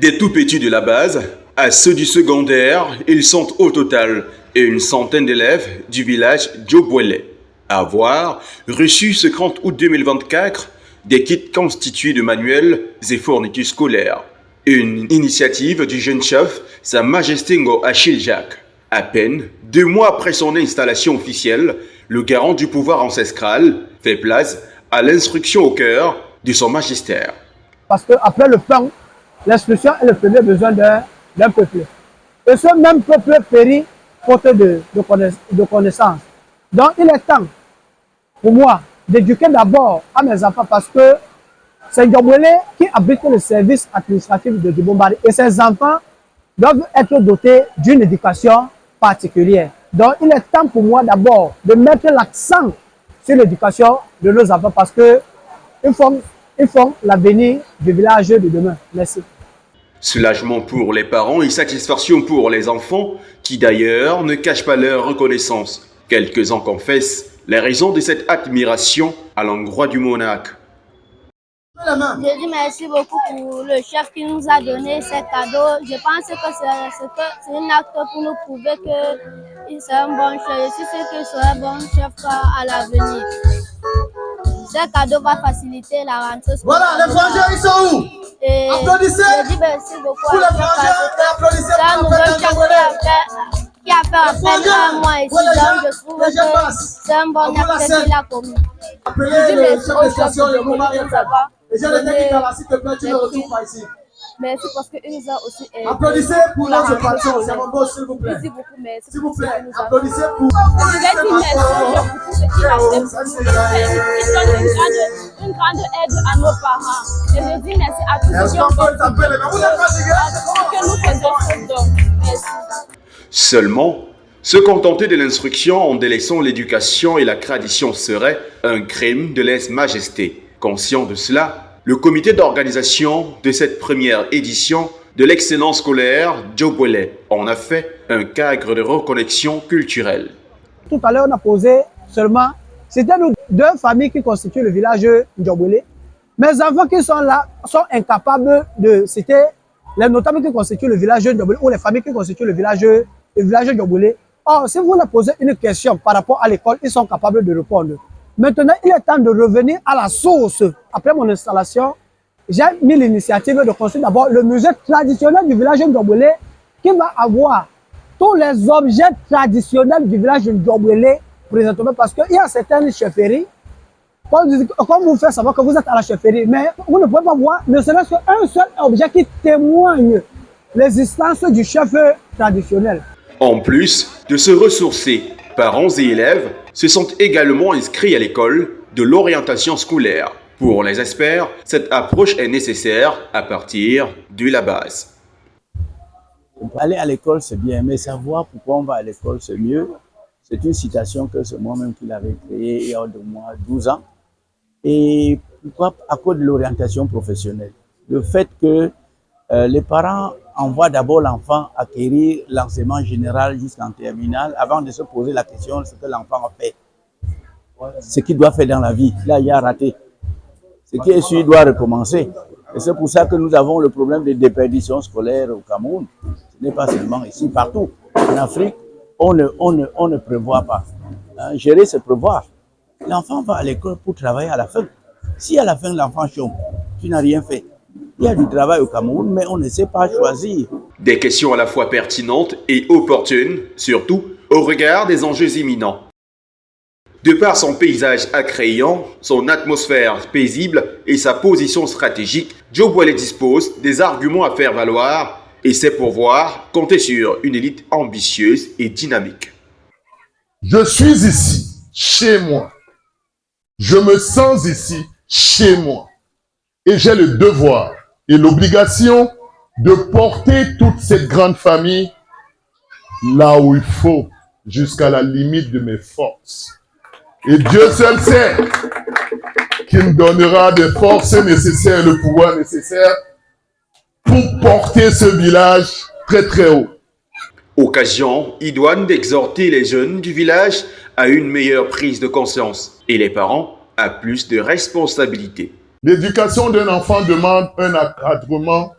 Des tout petits de la base à ceux du secondaire, ils sont au total une centaine d'élèves du village Djobwele à avoir reçu ce 30 août 2024 des kits constitués de manuels et fournitures scolaires. Une initiative du jeune chef, Sa Majesté Ngo Achille Jacques. À peine 2 mois après son installation officielle, le garant du pouvoir ancestral fait place à l'instruction au cœur de son magistère. Parce qu'après le pain, l'instruction est le premier besoin d'un peuple. Et ce même peuple périt faute de connaissances. Donc il est temps pour moi d'éduquer d'abord à mes enfants parce que c'est Djobwele qui abrite le service administratif de Djibombari. Et ces enfants doivent être dotés d'une éducation particulière. Donc il est temps pour moi d'abord de mettre l'accent sur l'éducation de nos enfants parce que ils font l'avenir du village de demain. Merci. Soulagement pour les parents et satisfaction pour les enfants qui d'ailleurs ne cachent pas leur reconnaissance. Quelques-uns confessent les raisons de cette admiration à l'endroit du monarque. Je dis merci beaucoup pour le chef qui nous a donné ces cadeaux. Je pense que c'est un acte pour nous prouver que c'est un bon chef. Je suis sûr qu'il sera un bon chef à l'avenir. Ce cadeau va faciliter la rentrée scolaire. Voilà, les frangins, ils sont où? Et applaudissez! Je dis merci beaucoup pour les frangins, applaudissez c'est un nouveau chef qui a fait appel à moi ici. Donc je trouve que c'est un bon acte qu'il a commis. Appelez le chef de station, le moment est fait. Et je le dis là, s'il te plaît, tu ne retrouves pas ici. Merci parce qu'il nous a aussi aidé. Applaudissez pour notre patron, c'est mon boss, s'il vous plaît. Merci beaucoup, merci. S'il vous plaît, applaudissez pour. Je voudrais dire merci pour ce qu'il a fait. Il donne une grande aide à nos parents. Et je dis merci à tous ceux qui ont contribué à que nous faisons ce don. Merci. Seulement, se contenter de l'instruction en délaissant l'éducation et la tradition serait un crime de lèse-majesté. Conscient de cela, le comité d'organisation de cette première édition de l'excellence scolaire Djobwele en a fait un cadre de reconnexion culturelle. Tout à l'heure, on a posé seulement, c'était nos 2 familles qui constituent le village Djobwele. Mes enfants qui sont là sont incapables de citer les notables qui constituent le village Djobwele ou les familles qui constituent le village Djobwele. Or, si vous leur posez une question par rapport à l'école, ils sont capables de répondre. Maintenant, il est temps de revenir à la source. Après mon installation, j'ai mis l'initiative de construire d'abord le musée traditionnel du village Djobwele qui va avoir tous les objets traditionnels du village Djobwele présentement parce qu'il y a certaines chefferies. Comme vous faites savoir que vous êtes à la chefferie, mais vous ne pouvez pas voir ne serait-ce qu'un seul objet qui témoigne l'existence du chef traditionnel. En plus de se ressourcer, parents et élèves se sont également inscrits à l'école de l'orientation scolaire. Pour les experts, cette approche est nécessaire à partir de la base. Aller à l'école, c'est bien, mais savoir pourquoi on va à l'école, c'est mieux. C'est une citation que c'est moi-même qui l'avais créée il y a de moi 12 ans. Et pourquoi? À cause de l'orientation professionnelle. Le fait que les parents envoient d'abord l'enfant acquérir l'enseignement général jusqu'en terminale avant de se poser la question de ce que l'enfant a fait. Ce qu'il doit faire dans la vie. Là, il a raté. Ce qui est sûr, il doit recommencer. Et c'est pour ça que nous avons le problème de déperdition scolaire au Cameroun. Ce n'est pas seulement ici, partout. En Afrique, on ne prévoit pas. Hein, gérer, c'est prévoir. L'enfant va à l'école pour travailler à la fin. Si à la fin, l'enfant chôme, tu n'as rien fait. Il y a du travail au Cameroun, mais on ne sait pas choisir. Des questions à la fois pertinentes et opportunes, surtout au regard des enjeux imminents. De par son paysage attrayant, son atmosphère paisible et sa position stratégique, Djobwele dispose des arguments à faire valoir et sait pouvoir compter sur une élite ambitieuse et dynamique. Je suis ici, chez moi. Je me sens ici, chez moi. Et j'ai le devoir et l'obligation de porter toute cette grande famille là où il faut, jusqu'à la limite de mes forces. Et Dieu seul sait qui me donnera des forces nécessaires, le pouvoir nécessaire pour porter ce village très très haut. Occasion idoine d'exhorter les jeunes du village à une meilleure prise de conscience et les parents à plus de responsabilités. L'éducation d'un enfant demande un encadrement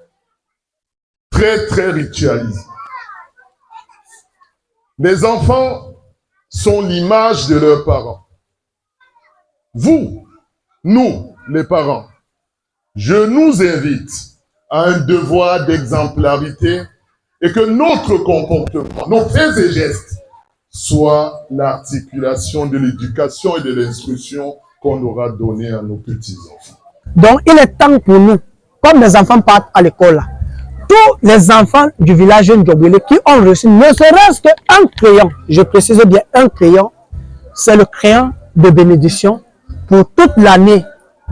très, très ritualisé. Les enfants sont l'image de leurs parents. Vous, nous, les parents, je nous invite à un devoir d'exemplarité et que notre comportement, nos faits et gestes soient l'articulation de l'éducation et de l'instruction qu'on aura donnée à nos petits-enfants. Donc, il est temps pour nous, comme les enfants partent à l'école, là, tous les enfants du village Ndjobwele qui ont reçu ne serait-ce qu'un crayon, je précise bien un crayon, c'est le crayon de bénédiction pour toute l'année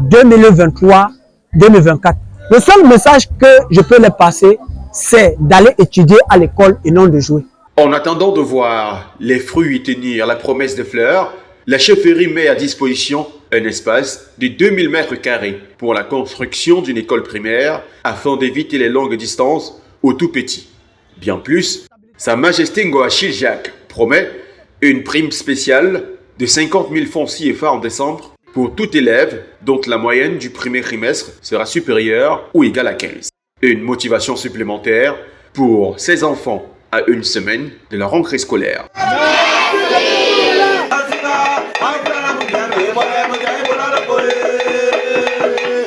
2023-2024. Le seul message que je peux leur passer, c'est d'aller étudier à l'école et non de jouer. En attendant de voir les fruits tenir la promesse des fleurs, la chefferie met à disposition un espace de 2000 mètres carrés pour la construction d'une école primaire afin d'éviter les longues distances aux tout petits. Bien plus, Sa Majesté Ngoachil Jacques promet une prime spéciale de 50 000 francs CFA en décembre pour tout élève dont la moyenne du premier trimestre sera supérieure ou égale à 15. Une motivation supplémentaire pour ces enfants à une semaine de la rentrée scolaire.